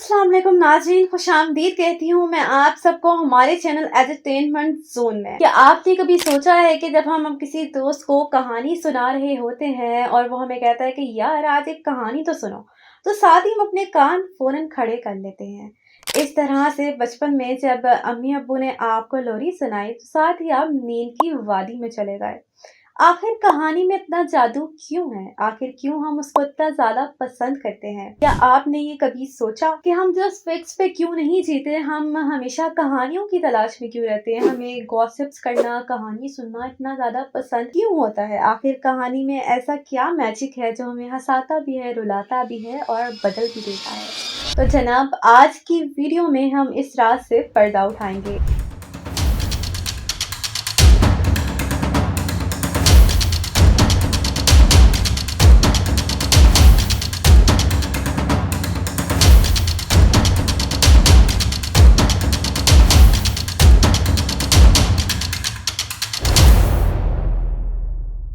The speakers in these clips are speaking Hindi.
अस्सलाम वालेकुम नाज़रीन, खुशामदीद कहती हूँ मैं आप सबको हमारे चैनल एंटरटेनमेंट जोन में। क्या आपने कभी सोचा है कि जब हम किसी दोस्त को कहानी सुना रहे होते हैं और वो हमें कहता है कि यार आज एक कहानी तो सुनो, तो साथ ही हम अपने कान फौरन खड़े कर लेते हैं। इस तरह से बचपन में जब अम्मी अब्बू ने आपको लोरी सुनाई तो साथ ही आप नींद की वादी में चले गए। आखिर कहानी में इतना जादू क्यों है? आखिर क्यों हम उसको इतना ज्यादा पसंद करते हैं? क्या आपने ये कभी सोचा कि हम जस्ट फैक्ट्स पे क्यों नहीं जीते, हम हमेशा कहानियों की तलाश में क्यों रहते हैं? हमें गॉसिप्स करना, कहानी सुनना इतना ज्यादा पसंद क्यों होता है? आखिर कहानी में ऐसा क्या मैजिक है जो हमें हंसाता भी है, रुलाता भी है और बदल भी देता है? तो जनाब, आज की वीडियो में हम इस राज से पर्दा उठाएंगे।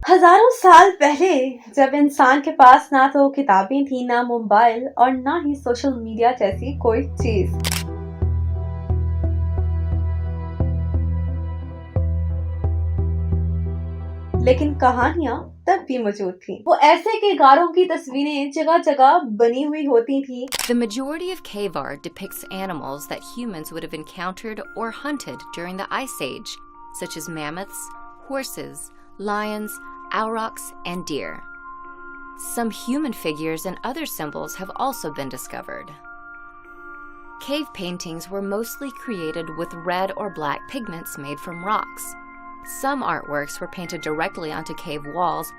हजारों साल पहले, जब इंसान के पास ना तो किताबें थी, ना मोबाइल और ना ही सोशल मीडिया जैसी कोई चीज, लेकिन कहानियां तब भी मौजूद थी। वो ऐसे किरदारों की तस्वीरें जगह जगह बनी हुई होती थी। The majority of cave art depicts animals that humans would have encountered or hunted during the Ice Age, such as mammoths, horses, lions, aurochs, and deer. Some human figures and other symbols have also been discovered. Cave paintings were mostly created with red or black pigments made from rocks. Some artworks were painted directly onto cave walls,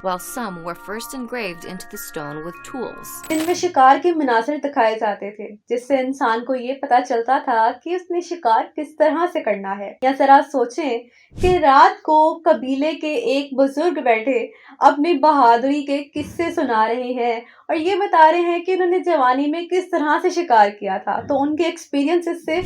while some were first engraved into the stone with tools. इनमें शिकार के मुनाज़िर दिखाए जाते थे, जिससे इंसान को ये पता चलता था कि उसने शिकार किस तरह से करना है। या जरा सोचें कि रात को कबीले के एक बुजुर्ग बैठे अपनी बहादुरी के किस्से सुना रहे हैं और ये बता रहे हैं कि उन्होंने जवानी में किस तरह से शिकार किया था। तो उनके एक्सपीरियंसेस से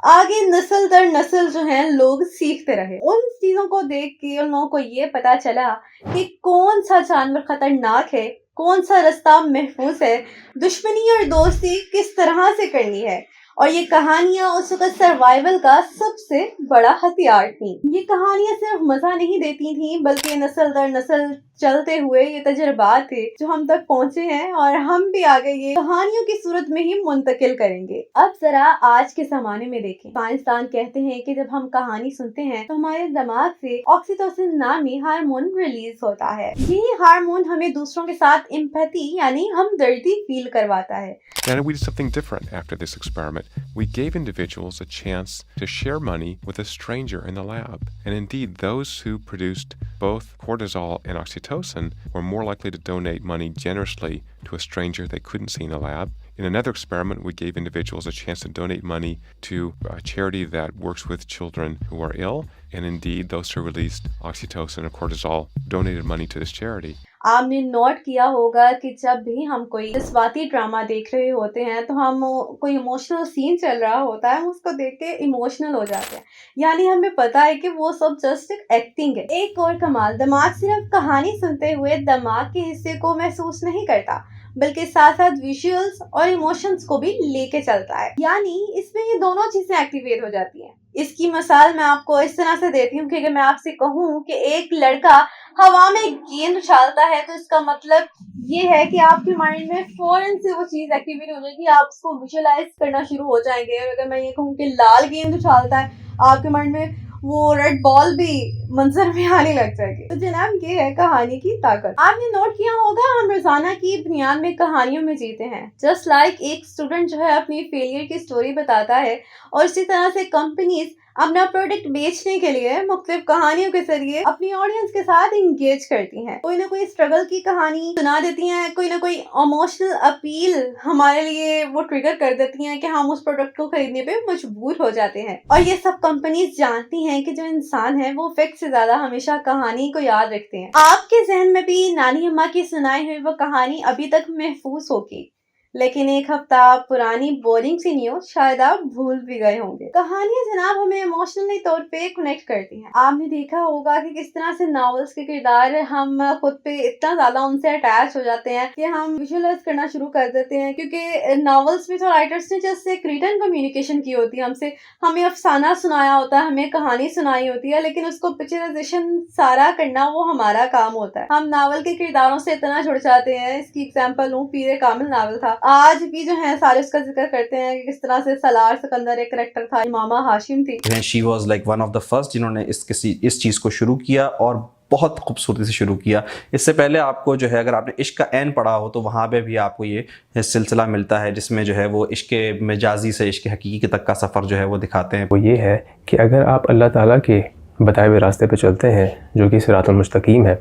आगे नस्ल दर नस्ल जो है लोग सीखते रहे। उन चीजों को देख के उन लोगों को ये पता चला कि कौन सा जानवर खतरनाक है, कौन सा रास्ता महफूज है, दुश्मनी और दोस्ती किस तरह से करनी है। और ये कहानियां उस वक्त सर्वाइवल का सबसे बड़ा हथियार थी। ये कहानियां सिर्फ मजा नहीं देती थी, बल्कि नस्ल दर नस्ल चलते हुए ये तजुर्बात थे जो हम तक पहुंचे हैं और हम भी आगे ये कहानियों की सूरत में ही मुंतकिल करेंगे। अब जरा आज के जमाने में देखें। साइंसदान कहते हैं कि जब हम कहानी सुनते हैं तो हमारे दिमाग से ऑक्सीटोसिन नामी हार्मोन रिलीज होता है। यही हार्मोन हमें दूसरों के साथ एम्पैथी यानी हमदर्दी फील करवाता है। And we did something different after this experiment. We gave individuals a chance to share money with a stranger in the lab. And indeed, those who produced both cortisol and oxytocin were more likely to donate money generously to a stranger they couldn't see in the lab. In another experiment, we gave individuals a chance to donate money to a charity that works with children who are ill. And indeed, those who released oxytocin or cortisol donated money to this charity. आपने नोट किया होगा कि जब भी हम कोई जज्बाती ड्रामा देख रहे होते हैं तो हम कोई इमोशनल सीन चल रहा होता है, हम उसको देख के इमोशनल हो जाते हैं। यानी हमें पता है कि वो सब जस्ट एक एक्टिंग है। एक और कमाल, दिमाग सिर्फ कहानी सुनते हुए दिमाग के हिस्से को महसूस नहीं करता, बल्कि साथ साथ विजुअल्स और इमोशंस को भी लेके चलता है। यानी इसमें ये दोनों चीजें एक्टिवेट हो जाती हैं। इसकी मिसाल मैं आपको इस तरह से देती हूँ कि अगर मैं आपसे कहूँ कि एक लड़का हवा में गेंद उछालता है तो इसका मतलब ये है कि आपके माइंड में फौरन से वो चीज एक्टिवेट हो जाएगी, आप उसको विजुअलाइज करना शुरू हो जाएंगे। और अगर मैं ये कहूँ कि लाल गेंद उछालता है, आपके माइंड में वो रेड बॉल भी मंजर में आने लग जाएगी। तो जनाब, ये है कहानी की ताकत। आपने नोट किया होगा हम रोजाना की बुनियाद में कहानियों में जीते हैं। जस्ट लाइक एक स्टूडेंट जो है अपनी फेलियर की स्टोरी बताता है और इसी तरह से कंपनीज अपना प्रोडक्ट बेचने के लिए मुख्तलिफ कहानियों के जरिए अपनी ऑडियंस के साथ इंगेज करती हैं। कोई ना कोई स्ट्रगल की कहानी सुना देती हैं, कोई ना कोई इमोशनल अपील हमारे लिए वो ट्रिगर कर देती हैं कि हम उस प्रोडक्ट को खरीदने पे मजबूर हो जाते हैं। और ये सब कंपनीज जानती हैं कि जो इंसान है वो फैक्ट से ज्यादा हमेशा कहानी को याद रखते हैं। आपके जहन में भी नानी अम्मा की सुनाई हुई वो कहानी अभी तक महफूज होगी, लेकिन एक हफ्ता पुरानी बोरिंग सी न्यूज शायद आप भूल भी गए होंगे। कहानियां जनाब हमें इमोशनली तौर पे कनेक्ट करती हैं। आपने देखा होगा कि किस तरह से नॉवेल्स के किरदार हम खुद पे इतना ज्यादा उनसे अटैच हो जाते हैं कि हम विजुअलाइज करना शुरू कर देते हैं, क्योंकि नॉवेल्स में तो राइटर्स ने जैसे एक रिटन कम्युनिकेशन की होती है हमसे, हमें अफसाना सुनाया होता है, हमें कहानी सुनाई होती है, लेकिन उसको पिक्चराइजेशन सारा करना वो हमारा काम होता है। हम नावल के किरदारों से इतना जुड़ जाते हैं। इसकी एग्जांपल लूं, पीरे कामिल नावल था, आज भी जो है सारे उसका जिक्र करते हैं कि किस तरह से सलार सिकंदर एक करेक्टर था, इमामा हाशिम थी। She was like one of the first जिन्होंने इस चीज़ को शुरू किया और बहुत खूबसूरती से शुरू किया। इससे पहले आपको जो है, अगर आपने इश्क का ऐन पढ़ा हो तो वहाँ पे भी आपको ये सिलसिला मिलता है जिसमें जो है वो इश्क मजाजी से इश्क हकीकी तक का सफ़र जो है वो दिखाते हैं। वो ये है कि अगर आप अल्लाह ताला के बताए हुए रास्ते पे चलते हैं जो कि सिरातुल मुस्तकीम है,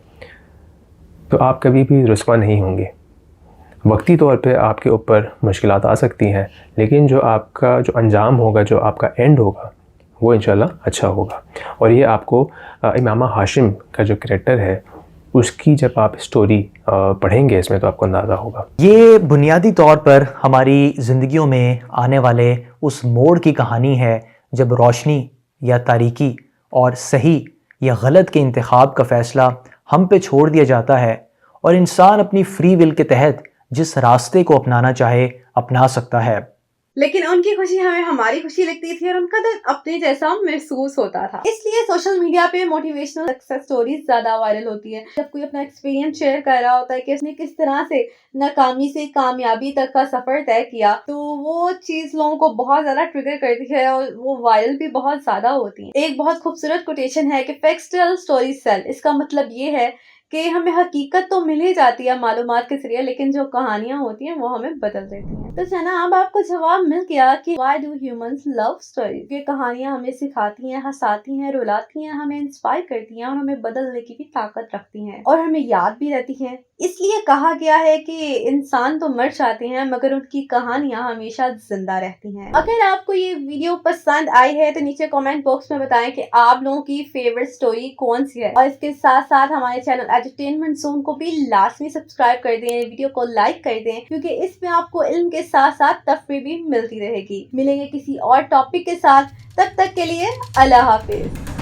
तो आप कभी भी रुस्वा नहीं होंगे। वक्ती तौर पे आपके ऊपर मुश्किलात आ सकती हैं, लेकिन जो आपका जो अंजाम होगा, जो आपका एंड होगा, वो इंशाल्लाह अच्छा होगा। और ये आपको इमामा हाशिम का जो कैरेक्टर है उसकी जब आप स्टोरी पढ़ेंगे इसमें तो आपको अंदाज़ा होगा। ये बुनियादी तौर पर हमारी ज़िंदगियों में आने वाले उस मोड़ की कहानी है जब रोशनी या तारीकी और सही या गलत के इंतखाब का फ़ैसला हम पे छोड़ दिया जाता है और इंसान अपनी फ्री विल के तहत जिस रास्ते को अपनाना चाहे अपना सकता है। लेकिन उनकी खुशी हमें हमारी खुशी लगती थी और उनका दर्द अपने जैसा महसूस होता था। इसलिए सोशल मीडिया पे मोटिवेशनल सक्सेस स्टोरीज ज्यादा वायरल होती है। जब कोई अपना एक्सपीरियंस शेयर कर रहा होता है कि उसने किस तरह से नाकामी से कामयाबी तक का सफर तय किया, तो वो चीज लोगों को बहुत ज्यादा ट्रिगर करती है और वो वायरल भी बहुत ज्यादा होती है। एक बहुत खूबसूरत कोटेशन है कि फैक्ट्स टेल स्टोरीज सेल। इसका मतलब ये है कि हमें हकीकत तो मिल ही जाती है मालूमात के जरिए, लेकिन जो कहानियां होती हैं वो हमें बदल देती हैं। तो जनाब आपको जवाब मिल गया कि why do humans love stories. ये कहानियां हमें सिखाती हैं, हंसाती हैं, रुलाती हैं, हमें इंस्पायर करती हैं और हमें बदलने की भी ताकत रखती हैं और हमें याद भी रहती हैं। इसलिए कहा गया है कि इंसान तो मर जाते हैं मगर उनकी कहानियां हमेशा जिंदा रहती हैं। अगर आपको ये वीडियो पसंद आई है तो नीचे कमेंट बॉक्स में बताएं कि आप लोगों की फेवरेट स्टोरी कौन सी है, और इसके साथ साथ हमारे चैनल एंटरटेनमेंट जोन को भी लाजमी सब्सक्राइब कर दें, वीडियो को लाइक कर दें, क्योंकि इसमें आपको इल्म के साथ साथ तफरीह भी मिलती रहेगी। मिलेंगे किसी और टॉपिक के साथ, तब तक के लिए अल्लाह हाफिज।